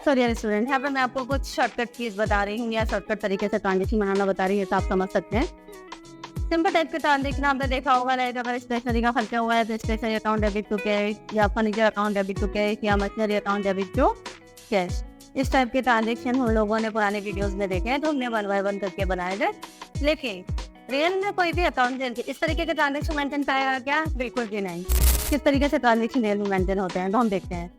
Dear student, यहाँ पे मैं आपको कुछ शॉर्टकट कीज बता रही हूँ या शॉर्टकट तरीके से ट्रांजेक्शन बनाना बता रही हूँ, तो आप समझ सकते हैं। सिंपल टाइप के ट्रांजेक्शन आपने देखा होगा, लाइक अगर स्टेशनरी का खर्चा हुआ है तो stationery account debit to cash, या furniture account debit to cash, या machinery account debit to cash. इस टाइप के ट्रांजेक्शन हम लोगों ने पुराने वीडियोस में देखे हैं, तो हमने 1 बाय 1 करके बनाए थे। लेकिन रियल में कोई भी अकाउंट इस तरीके के ट्रांजेक्शन मेंटेन करेगा क्या? बिल्कुल भी नहीं। किस तरीके से ट्रांजेक्शन रियल में मेंटेन होते हैं तो हम देखते हैं।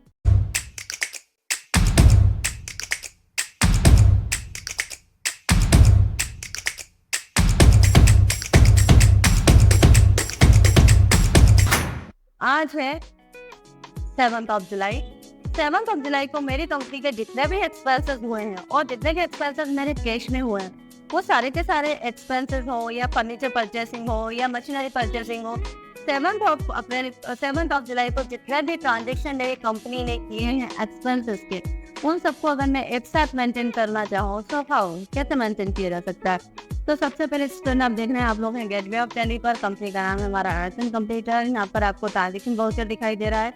आज है 7th of July. 7th of July को मेरी कंपनी के जितने भी एक्सपेंसेस हुए हैं और जितने भी एक्सपेंसेस मेरे कैश में हुए हैं, वो सारे के सारे एक्सपेंसेस हो या फर्नीचर परचेसिंग हो या मशीनरी परचेसिंग हो, 7th ऑफ जुलाई को जितने भी ट्रांजेक्शन मेरी कंपनी ने किए हैं एक्सपेंसेस के, उन सबको अगर मैं एक साथ मेंटेन करना चाहूँ तो हाउ कैसे मेंटेन किया जा सकता है? तो सबसे पहले स्टूडेंट आप देख रहे हैं, आप लोग हैं गेटवे ऑफ टैली पर। कंपनी का नाम है हमारा अर्थ कंप्यूटर। यहाँ पर आपको ट्रांजेक्शन वाउचर दिखाई दे रहा है।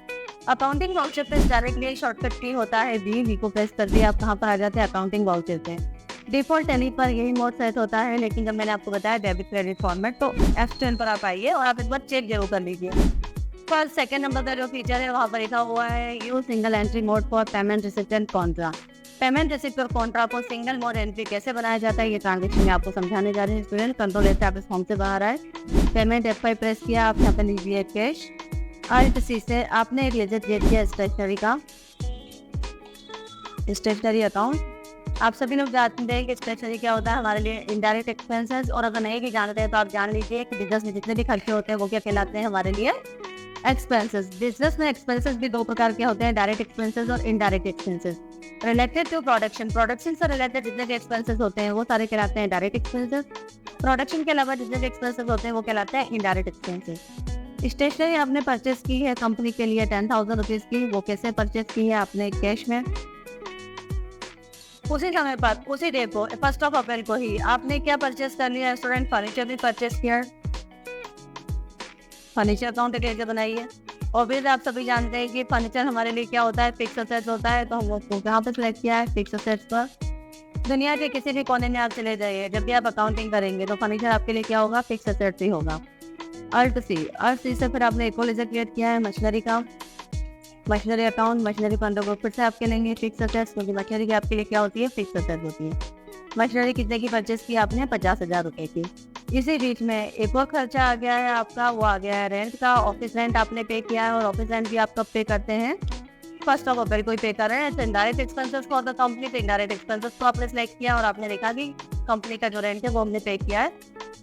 अकाउंटिंग वाउचर पे डायरेक्टली शॉर्टकट की होता है वी को प्रेस कर दिया, आप कहाँ पर आ जाते हैं? अकाउंटिंग वाउचर पे। डिफॉल्ट टैली पर यही मोड सेट होता है, लेकिन जब मैंने आपको बताया डेबिट क्रेडिट फॉर्मेट, तो F10 पर आप आइए और आप एक बार चेक जरूर कर लीजिए। फर्स्ट सेकंड नंबर का जो फीचर है वहाँ पर लिखा हुआ है use single entry mode for payment receipt and Contra. Payment receipt और कॉन्ट्रा को सिंगल मोड एंट्री कैसे बनाया जाता है, ये ट्रांजेक्शन में आपको समझाने जा रहे हैं स्टूडेंट। कंट्रोल से आप इस फॉर्म से बाहर आए, पेमेंट F5 प्रेस किया, आप यहाँ पे लीजिए कैश। Alt C से आपने एक लेजर दे दिया स्टेशनरी का, स्टेशनरी अकाउंट। आप सभी लोग जानते हैं कि स्टेशनरी क्या होता है हमारे लिए, इनडायरेक्ट एक्सपेंसेस। और अगर नहीं भी जानते हैं तो आप जान लीजिए कि बिजनेस में जितने भी खर्चे होते हैं वो क्या कहलाते हैं हमारे लिए? एक्सपेंसेस। बिजनेस में एक्सपेंसेस भी दो प्रकार के होते हैं, डायरेक्ट एक्सपेंसेस और indirect expenses. Related to production से रिलेटेड जितने भी एक्सपेंसेस होते हैं वो सारे कहलाते हैं डायरेक्ट एक्सपेंसेस। प्रोडक्शन के अलावा जितने भी एक्सपेंसेस होते हैं वो कहलाते हैं इनडायरेक्ट एक्सपेंसेस। स्टेशनरी आपने परचेस की है कंपनी के लिए 10,000 रुपीज़ की, वो कैसे परचेस की है आपने? कैश में। उसी समय पर उसी डे को 1 अप्रैल को ही आपने क्या परचेस कर लिया स्टूडेंट? फर्नीचर भी परचेस किया। फर्नीचर अकाउंट कैसे बनाइए? और फिर आप सभी जानते हैं कि फर्नीचर हमारे लिए क्या होता है? फिक्स असेट्स होता है। तो हम उसको कहाँ पर सिलेक्ट किया है? फिक्स असेट्स पर। दुनिया के किसी भी कोने में आप चले जाइए, जब भी आप अकाउंटिंग करेंगे तो फर्नीचर आपके लिए क्या होगा? फिक्स असेट्स ही होगा। Alt C से फिर आपने एक और लेजर क्रिएट किया है मशीनरी का, मशीनरी अकाउंट। मशीनरी फंडों को फिर से आपके लेंगे फिक्स असेट्स, क्योंकि मशीनरी की आपके लिए क्या होती है? फिक्स असेट्स होती है। मशीनरी कितने की परचेस की आपने? 50,000 रुपये की। इसी बीच में एक और खर्चा आ गया है आपका, वो आ गया है रेंट का। ऑफिस रेंट आपने पे किया है, और ऑफिस रेंट भी आप कब पे करते हैं? 1 अप्रैल कोई पे कर रहे हैं। तो इनडायरेक्ट एक्सपेंसेस को होता कंपनी, तो इनडायरेक्ट एक्सपेंसेस को आपने सेलेक्ट किया और आपने देखा कि कंपनी का जो रेंट है वो हमने पे किया है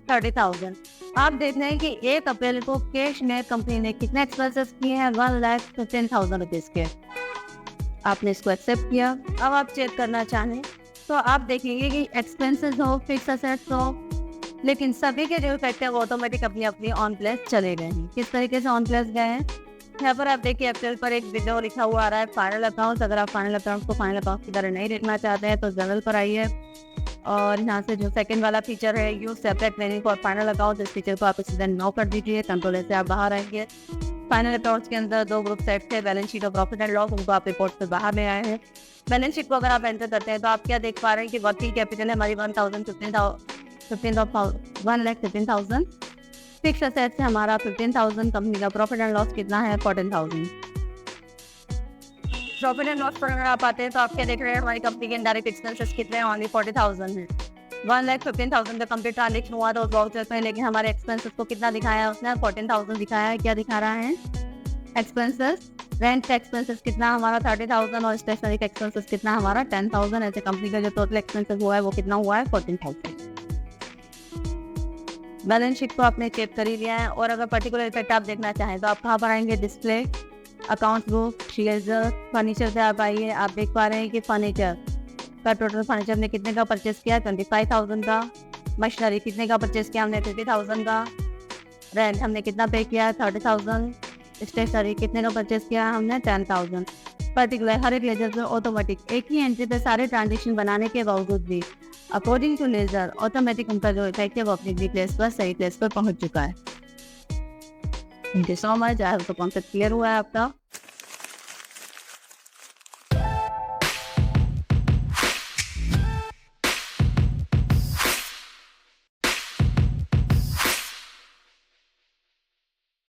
30,000। आप देख रहे हैं कि 1 अप्रैल को कैश में कंपनी ने कितने एक्सपेंसेस किए हैं? 1,15,000 रुपीज़ के। आपने इसको एक्सेप्ट किया। अब आप चेक करना चाहें तो आप देखेंगे कि एक्सपेंसेस हो, फिक्स असेट्स हो, लेकिन सभी के जो इफेक्ट है वो ऑटोमेटिक अपनी अपनी ऑन प्लेस चले गए हैं। किस तरीके से ऑन प्लेस गए हैं? यहाँ पर आप देखिए अप्रैल पर एक विंडो लिखा हुआ आ रहा है फाइनल अकाउंट। अगर आप फाइनल अकाउंट को फाइनल अकाउंट की तरह नहीं देखना चाहते हैं तो जनरल पर आइए, और यहाँ से जो सेकंड वाला फीचर है use separate menu for final account, इस फीचर को आप इसी दिन नो कर दीजिए। कंट्रोल से आप बाहर आएंगे। फाइनल अकाउंट्स के अंदर 2 ग्रुप सेट थे, बैलेंस शीट और प्रॉफिट एंड लॉस, उनको आप रिपोर्ट से बाहर ले आए हैं। बैलेंस शीट को अगर आप एंटर करते हैं तो आप क्या देख पा रहे हैं कि वर्किंग कैपिटल है हमारी 1,15,000। फिक्स असेट्स है हमारा 15,000। कंपनी का प्रॉफिट एंड लॉस कितना है? 14,000। प्रॉफिट एंड लॉस पर अगर आप आते हैं तो आप क्या देख रहे हैं? हमारी कंपनी के इनडायरेक्ट एक्सपेंसेस कितने हैं? ओनली 40,000 है। 1,15,000 का कंप्लीट ट्रांजेक्शन हुआ था उस वाउचर पे, लेकिन हमारे एक्सपेंसेस को कितना दिखाया है उसने? 14,000 दिखाया है। क्या दिखा रहा है? एक्सपेंसेस। रेंट का एक्सपेंसेस कितना हमारा? 30,000। और स्टेशनरी का एक्सपेंसेस कितना हमारा? 10,000। ऐसे कंपनी का जो टोटल एक्सपेंसेस हुआ है वो कितना हुआ है? 14,000। बैलेंस शीट को आपने चेक कर ही लिया है। और अगर पर्टिकुलर इफेक्ट आप देखना चाहें तो आप कहाँ पर आएंगे? Display, account book, ledger. Furniture से आप आइए, आप देख पा रहे हैं कि फर्नीचर का टोटल फर्नीचर हमने कितने का परचेस किया? 25,000 का। मशीनरी कितने का परचेस किया हमने? 50,000 का। रेंट हमने कितना पे किया? 30,000। स्टेशनरी कितने का परचेस किया हमने? 10,000। पर्टिकुलर हर एक लेजर पे ऑटोमेटिक एक ही एंट्री पे सारे ट्रांजेक्शन बनाने के बावजूद भी अकॉर्डिंग टू लेजर ऑटोमेटिक उनका जो इफेक्ट है वो अपनी प्लेस पर सही प्लेस पर पहुंच चुका है। Thank you so much. I hope concept clear हुआ है आपका।